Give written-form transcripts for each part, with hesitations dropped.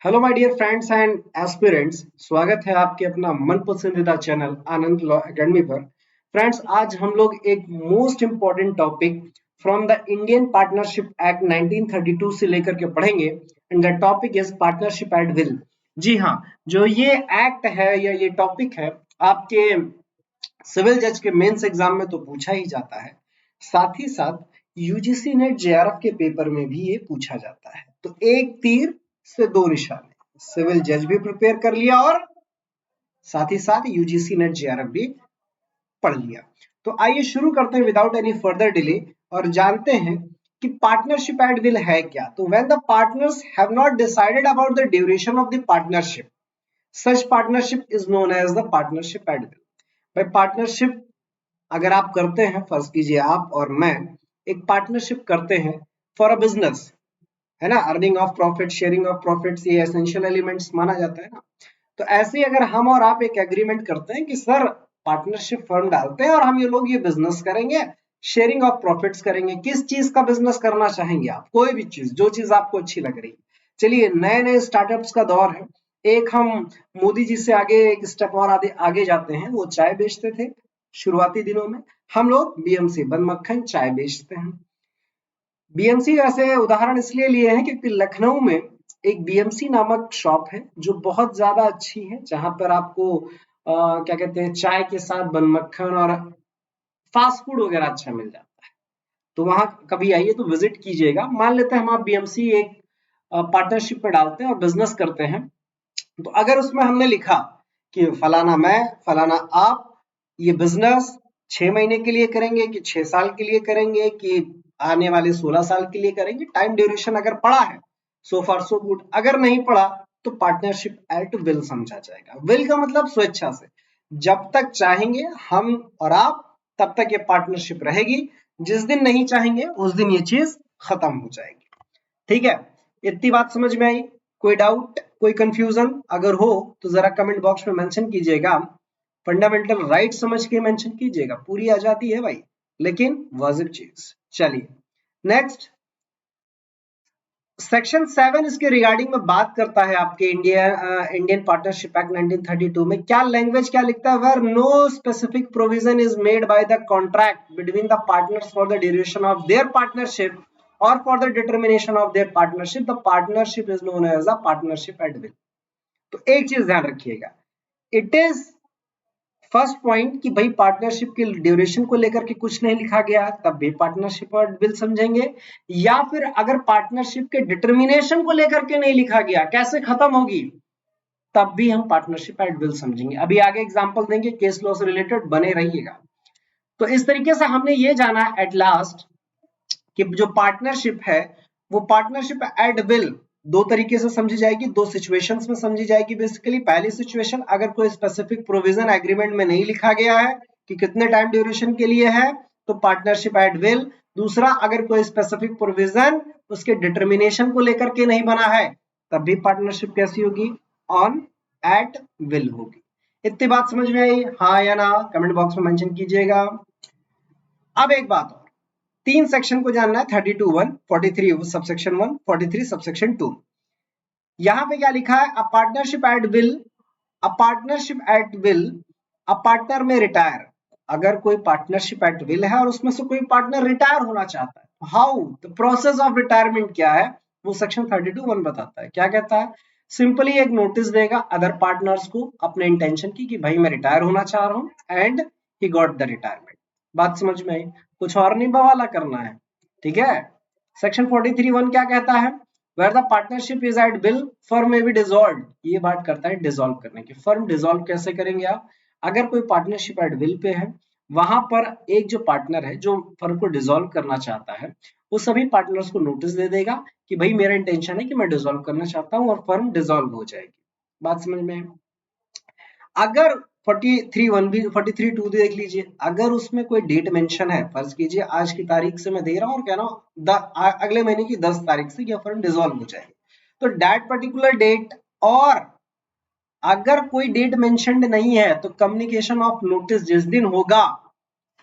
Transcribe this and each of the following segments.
Hello my dear friends and aspirants, स्वागत है आपके अपना मन पसंदीदा चैनल आनंद लॉ एकेडमी पर। फ्रेंड्स, आज हम लोग एक most important topic from the Indian partnership act 1932 से लेकर के पढ़ेंगे and the topic is partnership at will. जी हाँ, जो ये एक्ट है या ये टॉपिक है आपके सिविल जज के मेंस एग्जाम में तो पूछा ही जाता है, साथ ही साथ यूजीसी नेट जेआरएफ के पेपर में भी ये पूछा जाता है। तो एक तीर से दो निशाने, सिविल जज भी प्रिपेयर कर लिया और साथ ही साथ यूजीसी नेट जेआरएफ भी पढ़ लिया। तो आइए शुरू करते हैं विदाउट एनी फर्दर डिले और जानते हैं कि पार्टनरशिप एट विल है क्या। तो when the partners have not decided about the duration of the partnership, such partnership is known as the partnership at will. भाई, पार्टनरशिप अगर आप करते हैं, फर्ज कीजिए आप और मैं एक पार्टनरशिप करते हैं फॉर अ बिजनेस, है ना, earning of profit, sharing of profits, ये एसेंशियल एलिमेंट्स माना जाता है ना। तो ऐसे ही अगर हम और आप एक एग्रीमेंट करते हैं कि सर पार्टनरशिप फर्म डालते हैं और हम ये लोग ये बिजनेस करेंगे, शेयरिंग ऑफ प्रॉफिट्स करेंगे। किस चीज का बिजनेस करना चाहेंगे आप? कोई भी चीज, जो चीज आपको अच्छी लग रही है। चलिए, नए नए स्टार्टअप्स का दौर है। एक हम मोदी जी से आगे एक स्टेप और आगे आगे जाते हैं। वो चाय बेचते थे शुरुआती दिनों में, हम लोग बीएमसी बन मक्खन चाय बेचते हैं। बीएमसी ऐसे उदाहरण इसलिए लिए हैं क्योंकि लखनऊ में एक बीएमसी नामक शॉप है जो बहुत ज्यादा अच्छी है, जहां पर आपको क्या कहते हैं, चाय के साथ बन मक्खन और फास्ट फूड वगैरह अच्छा मिल जाता है। तो वहां कभी आइए तो विजिट कीजिएगा। मान लेते हैं हम आप बीएमसी एक पार्टनरशिप में डालते हैं और बिजनेस करते हैं। तो अगर उसमें हमने लिखा कि फलाना मैं, फलाना आप, ये बिजनेस 6 महीने के लिए करेंगे कि 6 साल के लिए करेंगे कि आने वाले 16 साल के लिए करेंगे, टाइम ड्यूरेशन अगर पड़ा है, सो फार सो गुड। अगर नहीं पड़ा तो पार्टनरशिप एट विल समझा जाएगा। विल का मतलब स्वेच्छा से, जब तक चाहेंगे हम और आप तब तक ये पार्टनरशिप रहेगी। जिस दिन नहीं चाहेंगे उस दिन ये चीज खत्म हो जाएगी। ठीक है, इतनी बात समझ में आई? कोई डाउट, कोई कंफ्यूजन अगर हो तो जरा कमेंट बॉक्स में मेंशन कीजिएगा। फंडामेंटल राइट समझ के मेंशन कीजिएगा, पूरी आजादी है भाई, लेकिन वाजिब चीज। चलिए नेक्स्ट, सेक्शन 7 इसके रिगार्डिंग में बात करता है आपके इंडियन पार्टनरशिप एक्ट 1932 में। क्या लैंग्वेज क्या लिखता है? Where no specific provision is made by the contract between the partners for the duration of their partnership और for the determination of their partnership, the partnership is known as the partnership at will. तो एक चीज ध्यान रखिएगा, it is first point कि भाई partnership के duration को लेकर के कुछ नहीं लिखा गया, तब भी पार्टनरशिप और बिल समझेंगे। या फिर अगर पार्टनरशिप के डिटर्मिनेशन को लेकर के नहीं लिखा गया, कैसे खत्म होगी, तब भी हम पार्टनरशिप एट विल समझेंगे। अभी आगे एग्जांपल देंगे, केस लॉ से रिलेटेड बने रहिएगा। तो इस तरीके से हमने ये जाना एट लास्ट कि जो पार्टनरशिप है वो पार्टनरशिप एट विल दो तरीके से समझी जाएगी, दो सिचुएशंस में समझी जाएगी। बेसिकली पहली सिचुएशन, अगर कोई स्पेसिफिक प्रोविजन एग्रीमेंट में नहीं लिखा गया है कि कितने टाइम ड्यूरेशन के लिए है, तो पार्टनरशिप एट विल। दूसरा, अगर कोई स्पेसिफिक प्रोविजन उसके डिटर्मिनेशन को लेकर के नहीं बना है, तब भी पार्टनरशिप कैसी होगी? ऑन एट विल होगी। इतनी बात समझ में आई? हाँ या ना कमेंट बॉक्स में मेंशन कीजिएगा। अब एक बात और, तीन सेक्शन को जानना है, 32(1), 43 सबसेक्शन 1, 43 सबसेक्शन 2। यहां पे क्या लिखा है? A partnership at will, a partnership at will, a partner में रिटायर। अगर कोई पार्टनरशिप एट विल है और उसमें से कोई पार्टनर रिटायर होना चाहता है, how the process of retirement क्या है, वो सेक्शन 32(1) बताता है। क्या कहता है? सिंपली एक नोटिस देगा अदर पार्टनर्स को अपने इंटेंशन की कि भाई मैं रिटायर होना चाह रहा हूं, and he got the retirement. बात समझ में आई? कुछ और नहीं बवाला करना है, ठीक है। सेक्शन 43(1) क्या कहता है? Where the partnership is at will, firm में बी डिसॉल्व। ये बात करता है डिसॉल्व करने की। फर्म डिसॉल्व कैसे करेंगे आप? अगर कोई पार्टनरशिप एट विल पे है, वहां पर एक जो पार्टनर है जो फर्म को डिसॉल्व करना चाहता है, वो सभी पार्टनर्स को नोटिस दे देगा कि भाई मेरा इंटेंशन है कि मैं डिसॉल्व करना चाहता हूँ, और फर्म डिसॉल्व हो जाएगी। बात समझ में? अगर 43(1) भी 43(2) देख लीजिए, अगर उसमें कोई डेट मेंशन है, फर्ज कीजिए आज की तारीख से मैं दे रहा हूँ और कह रहा हूँ अगले महीने की 10 तारीख से यह फर्म डिसॉल्व हो जाएगी, तो दैट पर्टिकुलर डेट, और अगर कोई डेट मेंशन्ड नहीं है तो कम्युनिकेशन ऑफ नोटिस जिस दिन होगा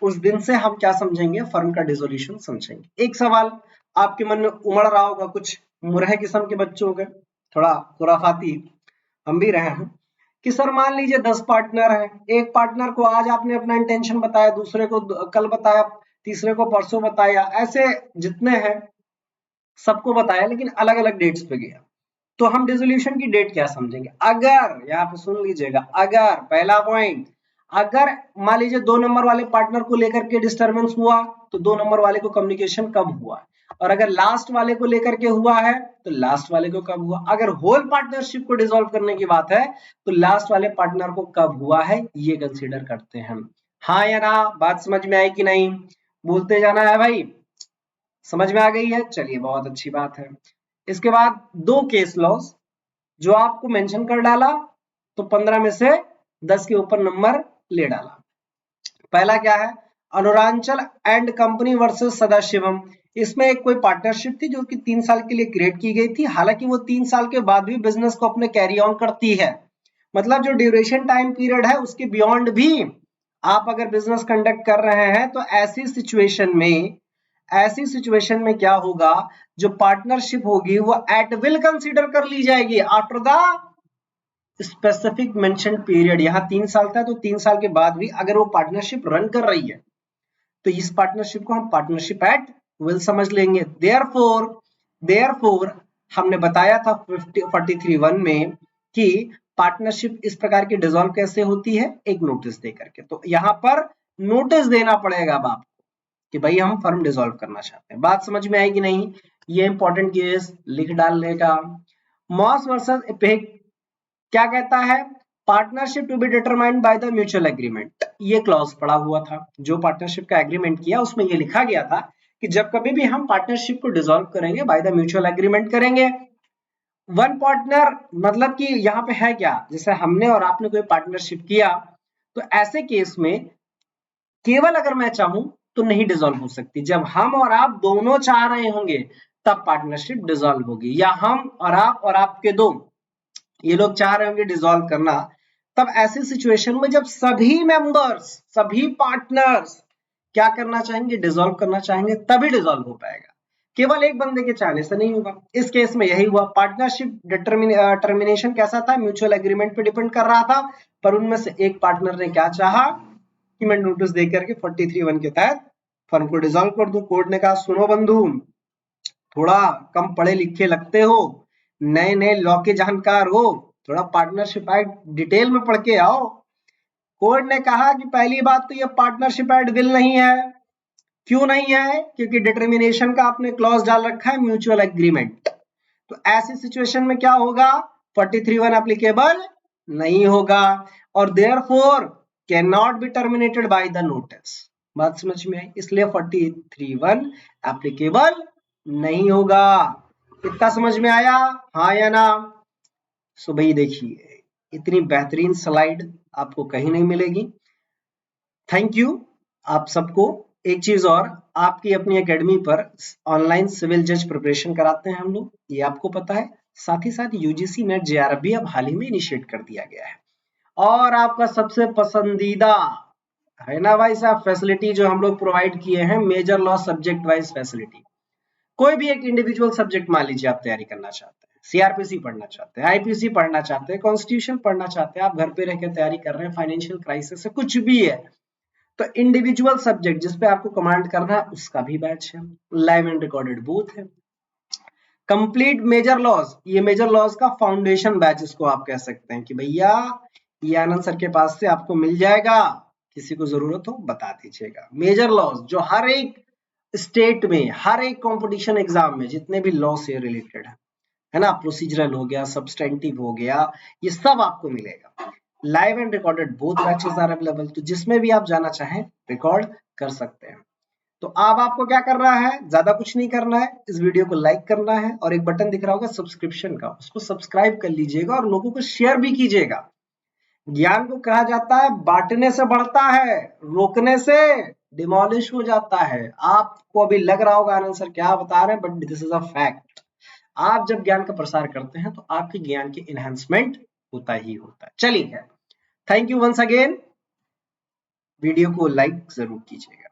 उस दिन से हम क्या समझेंगे? फर्म का डिसोल्यूशन समझेंगे। एक सवाल आपके मन में उमड़ रहा होगा, कुछ मुरहे किस्म के बच्चे हो गए, थोड़ा खुराफाती हम भी रहे हैं कि सर मान लीजिए 10 पार्टनर हैं, एक पार्टनर को आज आपने अपना इंटेंशन बताया, दूसरे को कल बताया, तीसरे को परसों बताया, ऐसे जितने हैं सबको बताया लेकिन अलग अलग डेट्स पे गया। तो हम डिसोल्यूशन की डेट क्या समझेंगे? अगर, यहाँ पे सुन लीजिएगा, अगर पहला पॉइंट, अगर मान लीजिए 2 नंबर वाले पार्टनर को लेकर के डिस्टर्बेंस हुआ तो 2 नंबर वाले को कम्युनिकेशन कब हुआ, और अगर लास्ट वाले को लेकर के हुआ है तो लास्ट वाले को कब हुआ। अगर होल पार्टनरशिप को डिसॉल्व करने की बात है तो लास्ट वाले पार्टनर को कब हुआ है, ये कंसीडर करते हैं हम। हाँ या ना, बात समझ में आई कि नहीं? बोलते जाना है भाई। समझ में आ गई है? चलिए बहुत अच्छी बात है। इसके बाद 2 केस लॉस जो आपको मेंशन कर डाला, तो 15 में से 10 के ऊपर नंबर ले डाला। पहला क्या है, अनुरांचल एंड कंपनी वर्सेस सदाशिवम। इसमें एक कोई पार्टनरशिप थी जो कि 3 साल के लिए क्रिएट की गई थी, हालांकि वो 3 साल के बाद भी बिजनेस को अपने कैरी ऑन करती है। मतलब जो ड्यूरेशन टाइम पीरियड है उसके बियॉन्ड भी आप अगर बिजनेस कंडक्ट कर रहे हैं तो ऐसी सिचुएशन में क्या होगा, जो पार्टनरशिप होगी वो एट विल कंसीडर कर ली जाएगी after the specific mention period. यहाँ 3 साल था तो 3 साल के बाद भी अगर वो पार्टनरशिप रन कर रही है तो इस पार्टनरशिप को हम पार्टनरशिप एट विल समझ लेंगे। देयरफॉर हमने बताया था 43(1) में कि पार्टनरशिप इस प्रकार की डिसॉल्व कैसे होती है, एक नोटिस दे करके। तो यहाँ पर नोटिस देना पड़ेगा अब आपको कि भाई हम फर्म डिसॉल्व करना चाहते हैं। बात समझ में आएगी नहीं? ये इंपॉर्टेंट केस लिख डालने का। मॉस वर्सेस इपेक क्या कहता है, partnership to be determined by the mutual agreement. ये क्लॉज पड़ा हुआ था, जो पार्टनरशिप का एग्रीमेंट किया उसमें ये लिखा गया था कि जब कभी भी हम पार्टनरशिप को डिसॉल्व करेंगे बाय द म्यूचुअल एग्रीमेंट करेंगे। वन पार्टनर मतलब कि यहाँ पे है क्या, जैसे हमने और आपने कोई पार्टनरशिप किया तो ऐसे केस में केवल अगर मैं चाहूं तो नहीं डिसॉल्व हो सकती। जब हम और आप दोनों चाह रहे होंगे तब पार्टनरशिप डिसॉल्व होगी, या हम और आप और आपके दो ये लोग चाह रहे होंगे डिसॉल्व करना, तब ऐसी सिचुएशन में जब सभी मेंबर्स, सभी पार्टनर्स क्या करना चाहेंगे, डिसॉल्व करना चाहेंगे, तभी डिसॉल्व हो पाएगा। केवल एक बंदे के चाहने से नहीं होगा। इस केस में यही हुआ। पार्टनरशिप टर्मिनेशन कैसा था, म्यूचुअल एग्रीमेंट पे डिपेंड कर रहा था, पर उनमें से एक पार्टनर ने क्या चाहा कि मैं नोटिस दे करके 43(1) के तहत फर्म को डिसॉल्व कर दूं। कोर्ट ने कहा सुनो बंधु, थोड़ा कम पढ़े लिखे लगते हो, नए नए लॉ के जानकार हो, थोड़ा पार्टनरशिप एक्ट डिटेल में पढ़ के आओ। कोर्ट ने कहा कि पहली बात तो ये पार्टनरशिप एक्ट बिल नहीं है। क्यों नहीं है? क्योंकि डिटर्मिनेशन का आपने क्लॉज डाल रखा है म्यूचुअल एग्रीमेंट। तो ऐसी सिचुएशन में क्या होगा, 43(1) एप्लीकेबल नहीं होगा और therefore can not be terminated by the notice. बात समझ में आई? इसलिए 43(1) एप्लीकेबल नहीं होगा। इतना समझ में आया? हाँ या ना? सो भाई देखिए, इतनी बेहतरीन स्लाइड आपको कहीं नहीं मिलेगी। थैंक यू आप सबको। एक चीज और, आपकी अपनी एकेडमी पर ऑनलाइन सिविल जज प्रिपरेशन कराते हैं हम लोग, ये आपको पता है। साथ ही साथ यूजीसी नेट जेआरएफ भी अब हाल ही में इनिशिएट कर दिया गया है। और आपका सबसे पसंदीदा है ना भाई साहब फैसिलिटी जो हम लोग प्रोवाइड किए हैं, major law subject wise facility. कोई भी एक इंडिविजुअल सब्जेक्ट मान लीजिए आप तैयारी करना चाहते हैं, सीआरपीसी पढ़ना चाहते हैं, आईपीसी पढ़ना चाहते हैं, कॉन्स्टिट्यूशन पढ़ना चाहते हैं, आप घर पे रहकर तैयारी कर रहे हैं, फाइनेंशियल क्राइसिस से कुछ भी है, तो इंडिविजुअल सब्जेक्ट जिसपे आपको कमांड करना है उसका भी बैच है, लाइव एंड रिकॉर्डेड बोथ है। कंप्लीट मेजर लॉज, ये मेजर लॉज का फाउंडेशन बैच इसको आप कह सकते हैं कि भैया ये आनंद सर के पास से आपको मिल जाएगा, किसी को जरूरत हो बता दीजिएगा। मेजर लॉज जो हर एक स्टेट में, हर एक कंपटीशन एग्जाम में जितने भी लॉ से रिलेटेड है ना, प्रोसीजरल हो गया, सब्सटेंटिव हो गया, ये सब आपको मिलेगा। Live and recorded both batches are available, तो जिसमें भी आप जाना चाहें रिकॉर्ड कर सकते हैं। तो अब आपको क्या करना है, ज्यादा कुछ नहीं करना है, इस वीडियो को लाइक करना है और एक बटन दिख रहा होगा सब्सक्रिप्शन का, उसको सब्सक्राइब कर लीजिएगा और लोगों को शेयर भी कीजिएगा। ज्ञान को कहा जाता है बांटने से बढ़ता है, रोकने से डिमोलिश हो जाता है। आपको अभी लग रहा होगा आनंद सर क्या बता रहे हैं, but this is a fact. आप जब ज्ञान का प्रसार करते हैं तो आपके ज्ञान के इनहेंसमेंट होता ही होता है। चलिए, thank you once again, video को लाइक जरूर कीजिएगा।